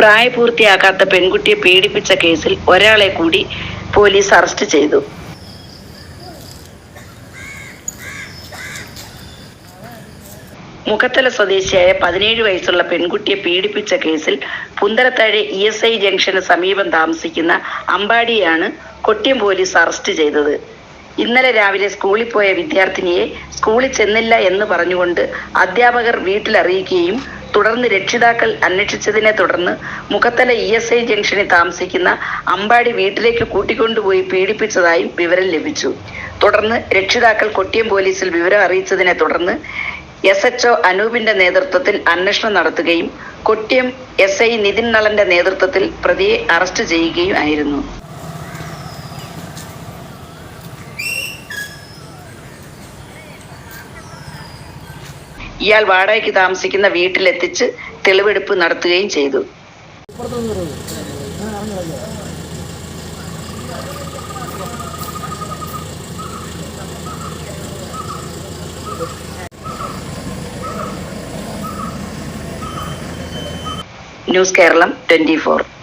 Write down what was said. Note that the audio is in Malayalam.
പ്രായപൂർത്തിയാകാത്ത പെൺകുട്ടിയെ പീഡിപ്പിച്ച കേസിൽ ഒരാളെ കൂടി പോലീസ് അറസ്റ്റ് ചെയ്തു. മുഖത്തല സ്വദേശിയായ 17 വയസ്സുള്ള പെൺകുട്ടിയെ പീഡിപ്പിച്ച കേസിൽ പുന്തലത്താഴെ ESI ജംഗ്ഷന് സമീപം താമസിക്കുന്ന അമ്പാടിയെയാണ് കൊട്ടിയം പോലീസ് അറസ്റ്റ് ചെയ്തത്. ഇന്നലെ രാവിലെ സ്കൂളിൽ പോയ വിദ്യാർത്ഥിനിയെ സ്കൂളിൽ ചെന്നില്ല എന്ന് പറഞ്ഞുകൊണ്ട് അധ്യാപകർ വീട്ടിലറിയിക്കുകയും തുടർന്ന് രക്ഷിതാക്കൾ അന്വേഷിച്ചതിനെ തുടർന്ന് മുഖത്തല ESI ജംഗ്ഷനിൽ താമസിക്കുന്ന അമ്പാടി വീട്ടിലേക്ക് കൂട്ടിക്കൊണ്ടുപോയി പീഡിപ്പിച്ചതായും വിവരം ലഭിച്ചു. തുടർന്ന് രക്ഷിതാക്കൾ കൊട്ടിയം പോലീസിൽ വിവരം അറിയിച്ചതിനെ തുടർന്ന് SHO അനൂപിന്റെ നേതൃത്വത്തിൽ അന്വേഷണം നടത്തുകയും കൊട്ടിയം SI നിതിൻ നളന്റെ നേതൃത്വത്തിൽ പ്രതിയെ അറസ്റ്റ് ചെയ്യുകയും ആയിരുന്നു. ഇയാൾ വാടകയ്ക്ക് താമസിക്കുന്ന വീട്ടിലെത്തിച്ച് തെളിവെടുപ്പ് നടത്തുകയും ചെയ്തു. ന്യൂസ് കേരളം 24.